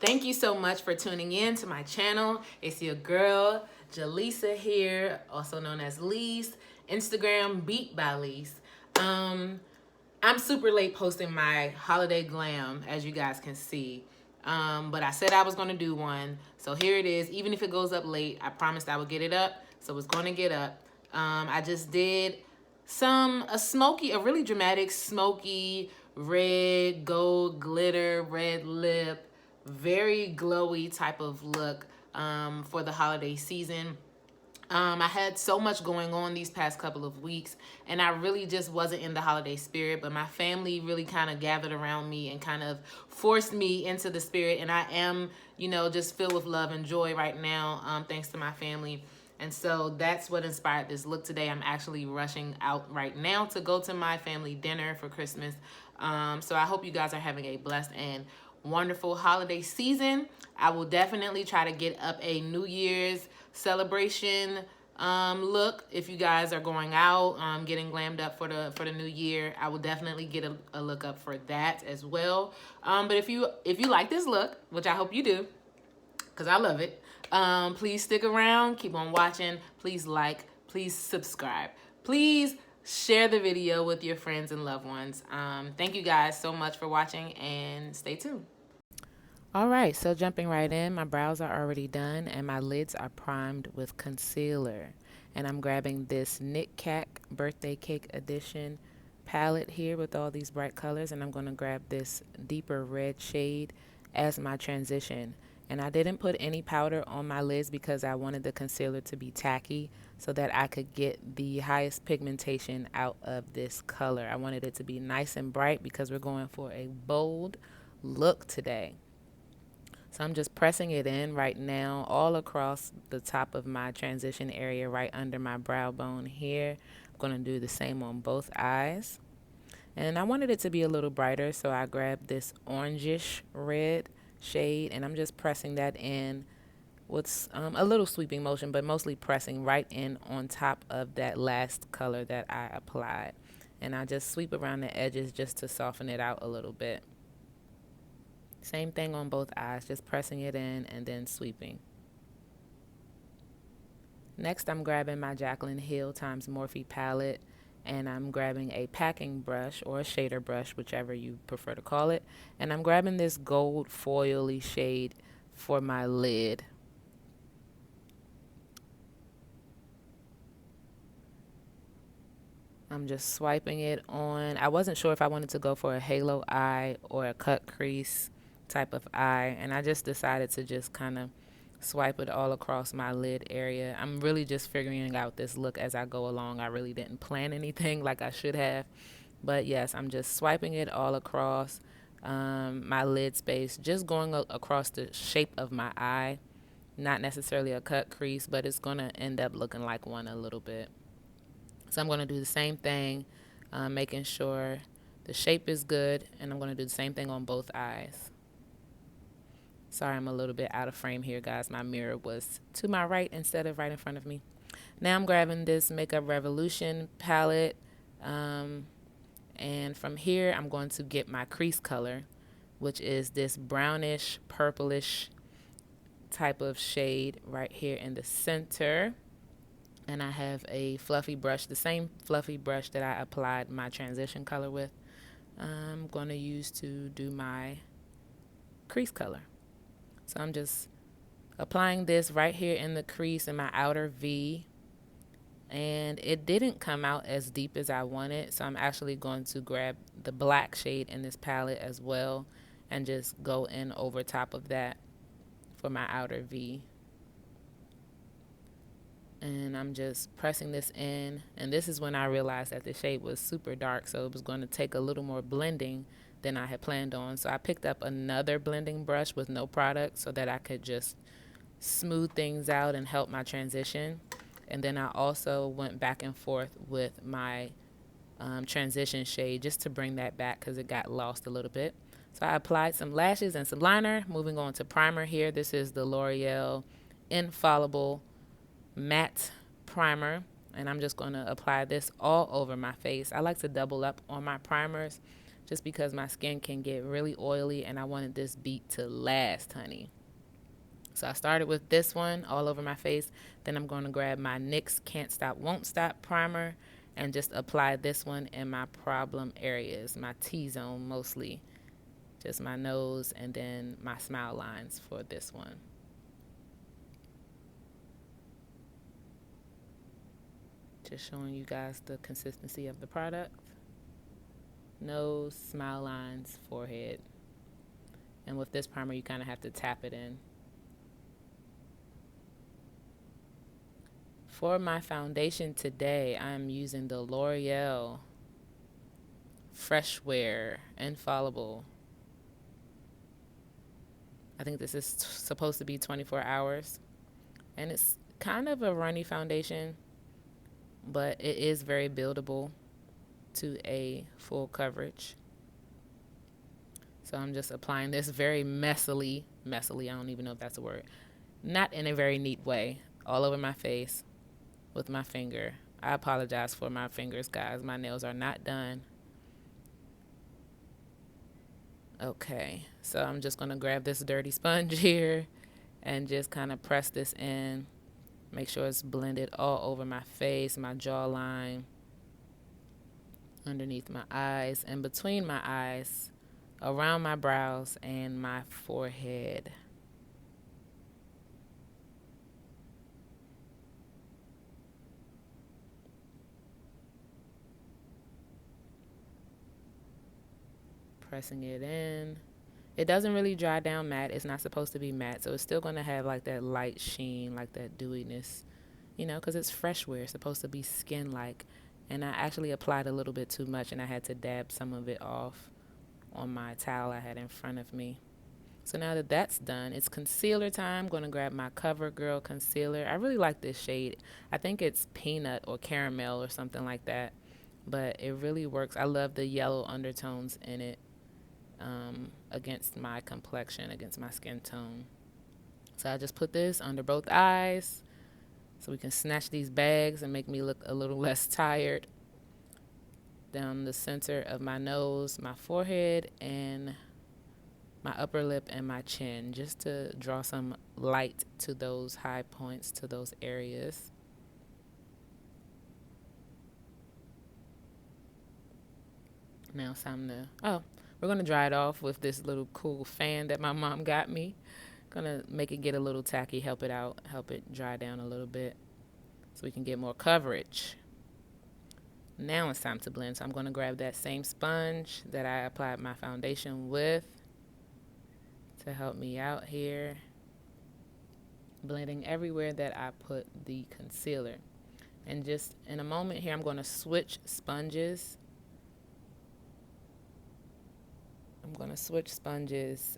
Thank you so much for tuning in to my channel. It's your girl, Jaleesa here, also known as Lise, Instagram Beat by Lise. I'm super late posting my Holiday Glam, as you guys can see. But I said I was gonna do one, so here it is. Even if it goes up late, I promised I would get it up, so it's gonna get up. I just did a really dramatic smoky red gold glitter red lip, very glowy type of look for the holiday season. I had so much going on these past couple of weeks, and I really just wasn't in the holiday spirit, but my family really kind of gathered around me and kind of forced me into the spirit, and I am, just filled with love and joy right now, thanks to my family. And so that's what inspired this look today. I'm actually rushing out right now to go to my family dinner for Christmas. So I hope you guys are having a blessed and wonderful holiday season. I will definitely try to get up a New Year's celebration look. If you guys are going out, getting glammed up for the new year, I will definitely get a look up for that as well. But if you like this look, which I hope you do, because I love it, please stick around, keep on watching, please like, please subscribe, please share the video with your friends and loved ones. Thank you guys so much for watching, and stay tuned. All right, so jumping right in, my brows are already done and my lids are primed with concealer. And I'm grabbing this Nickkak Birthday Cake Edition palette here with all these bright colors, and I'm going to grab this deeper red shade as my transition. And I didn't put any powder on my lids because I wanted the concealer to be tacky so that I could get the highest pigmentation out of this color. I wanted it to be nice and bright because we're going for a bold look today. So I'm just pressing it in right now all across the top of my transition area right under my brow bone here. I'm going to do the same on both eyes. And I wanted it to be a little brighter, so I grabbed this orangish red shade and I'm just pressing that in with a little sweeping motion, but mostly pressing right in on top of that last color that I applied. And I just sweep around the edges just to soften it out a little bit. Same thing on both eyes, just pressing it in and then sweeping. Next, I'm grabbing my Jaclyn Hill x Morphe palette, and I'm grabbing a packing brush or a shader brush, whichever you prefer to call it, and I'm grabbing this gold foily shade for my lid. I'm just swiping it on. I wasn't sure if I wanted to go for a halo eye or a cut crease type of eye, and I just decided to just kind of swipe it all across my lid area. I'm really just figuring out this look as I go along. I really didn't plan anything like I should have, but yes, I'm just swiping it all across my lid space, just going across the shape of my eye. Not necessarily a cut crease, but it's going to end up looking like one a little bit. So I'm going to do the same thing, making sure the shape is good, and I'm going to do the same thing on both eyes. Sorry, I'm a little bit out of frame here, guys. My mirror was to my right instead of right in front of me. Now I'm grabbing this Makeup Revolution palette, and from here I'm going to get my crease color, which is this brownish, purplish type of shade right here in the center. And I have a fluffy brush, the same fluffy brush that I applied my transition color with. I'm going to use to do my crease color. So I'm just applying this right here in the crease in my outer V, and it didn't come out as deep as I wanted, so I'm actually going to grab the black shade in this palette as well and just go in over top of that for my outer V. And I'm just pressing this in, and this is when I realized that the shade was super dark, so it was going to take a little more blending than I had planned on. So I picked up another blending brush with no product so that I could just smooth things out and help my transition. And then I also went back and forth with my transition shade just to bring that back because it got lost a little bit. So I applied some lashes and some liner. Moving on to primer here. This is the L'Oreal Infallible Matte Primer, and I'm just going to apply this all over my face. I like to double up on my primers just because my skin can get really oily and I wanted this beat to last, honey. So I started with this one all over my face. Then I'm going to grab my NYX Can't Stop, Won't Stop primer and just apply this one in my problem areas, my T-zone mostly. Just my nose and then my smile lines for this one. Just showing you guys the consistency of the product. Nose, smile lines, forehead. And with this primer, you kind of have to tap it in. For my foundation today, I'm using the L'Oreal Freshwear Infallible. I think this is supposed to be 24 hours. And it's kind of a runny foundation, but it is very buildable to a full coverage. So I'm just applying this very messily, I don't even know if that's a word, not in a very neat way, all over my face with my finger. I apologize for my fingers, guys. My nails are not done. Okay, so I'm just going to grab this dirty sponge here and just kind of press this in. Make sure it's blended all over my face, my jawline, underneath my eyes, and between my eyes, around my brows, and my forehead. Pressing it in. It doesn't really dry down matte. It's not supposed to be matte, so it's still going to have like that light sheen, like that dewiness, you know, because it's Freshwear. It's supposed to be skin-like. And I actually applied a little bit too much, and I had to dab some of it off on my towel I had in front of me. So now that that's done, it's concealer time. I'm going to grab my Covergirl concealer. I really like this shade. I think it's peanut or caramel or something like that, but it really works. I love the yellow undertones in it. Against my complexion, against my skin tone. So I just put this under both eyes so we can snatch these bags and make me look a little less tired. Down the center of my nose, my forehead, and my upper lip and my chin, just to draw some light to those high points, to those areas. Now it's time to, we're going to dry it off with this little cool fan that my mom got me. Going to make it get a little tacky, help it out, help it dry down a little bit so we can get more coverage. Now it's time to blend. So I'm going to grab that same sponge that I applied my foundation with to help me out here. Blending everywhere that I put the concealer. And just in a moment here, I'm going to switch sponges. I'm going to switch sponges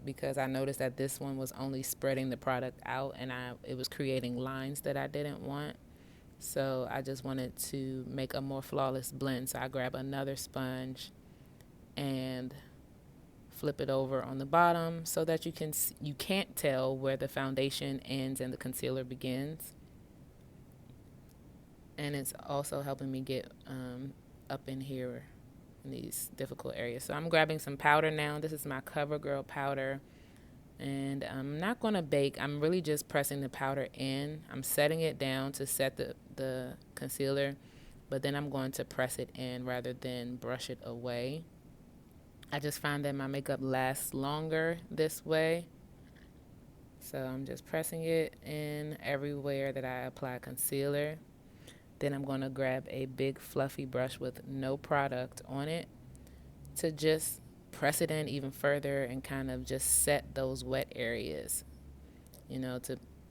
because I noticed that this one was only spreading the product out, and it was creating lines that I didn't want. So I just wanted to make a more flawless blend. So I grab another sponge and flip it over on the bottom so that you can't tell where the foundation ends and the concealer begins. And it's also helping me get up in here in these difficult areas. So I'm grabbing some powder now. This is my Covergirl powder, and I'm not going to bake. I'm really just pressing the powder in. I'm setting it down to set the concealer, but then I'm going to press it in rather than brush it away. I just find that my makeup lasts longer this way. So I'm just pressing it in everywhere that I apply concealer. Then I'm going to grab a big fluffy brush with no product on it to just press it in even further and kind of just set those wet areas. You know,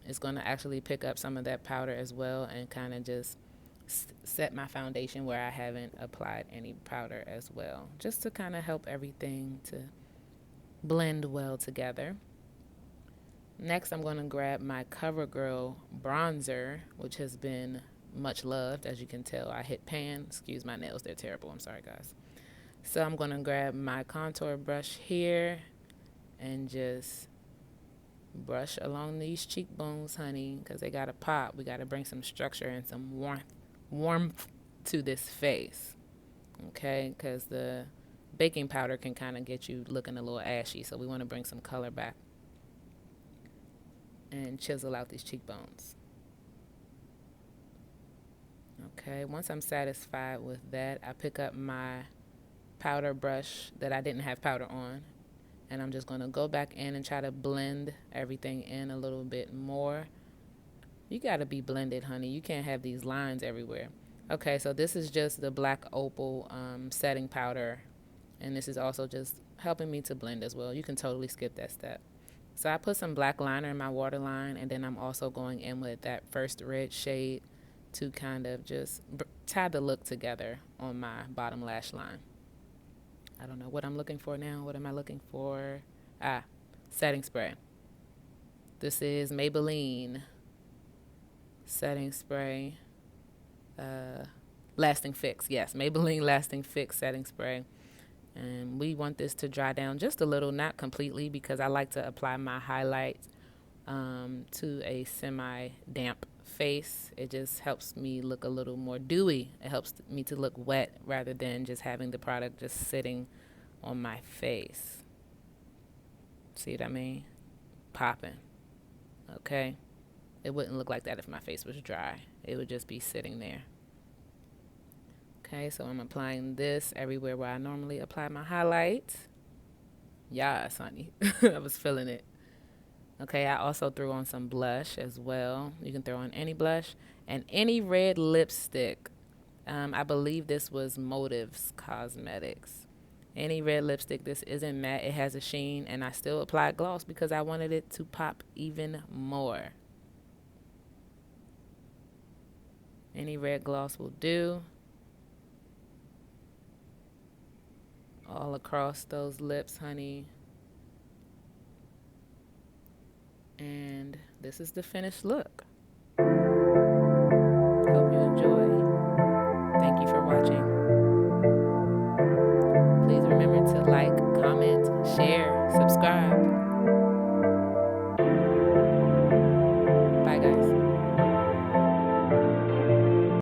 it's going to actually pick up some of that powder as well and kind of just set my foundation where I haven't applied any powder as well, just to kind of help everything to blend well together. Next, I'm going to grab my Covergirl bronzer, which has been much loved. As you can tell, I hit pan. Excuse my nails, they're terrible. I'm sorry, guys. So I'm going to grab my contour brush here and just brush along these cheekbones, honey, because they got to pop. We got to bring some structure and some warmth to this face, okay? Because the baking powder can kind of get you looking a little ashy, so we want to bring some color back and chisel out these cheekbones. Okay, once I'm satisfied with that, I pick up my powder brush that I didn't have powder on, and I'm just going to go back in and try to blend everything in a little bit more. You got to be blended, honey. You can't have these lines everywhere. Okay, so this is just the black Opal setting powder, and this is also just helping me to blend as well. You can totally skip that step. So I put some black liner in my waterline, and then I'm also going in with that first red shade to kind of just tie the look together on my bottom lash line. I don't know what I'm looking for now. What am I looking for? Setting spray. This is Maybelline setting spray. Lasting Fix. Yes, Maybelline Lasting Fix setting spray. And we want this to dry down just a little, not completely, because I like to apply my highlights to a semi-damp face. It just helps me look a little more dewy. It helps me to look wet rather than just having the product just sitting on my face. See what I mean? Popping. Okay? It wouldn't look like that if my face was dry. It would just be sitting there. Okay, so I'm applying this everywhere where I normally apply my highlights. Yes, honey. I was feeling it. Okay, I also threw on some blush as well. You can throw on any blush and any red lipstick. I believe this was Motives Cosmetics. Any red lipstick. This isn't matte. It has a sheen, and I still applied gloss because I wanted it to pop even more. Any red gloss will do. All across those lips, honey. And this is the finished look. Hope you enjoy. Thank you for watching. Please remember to like, comment, share, subscribe.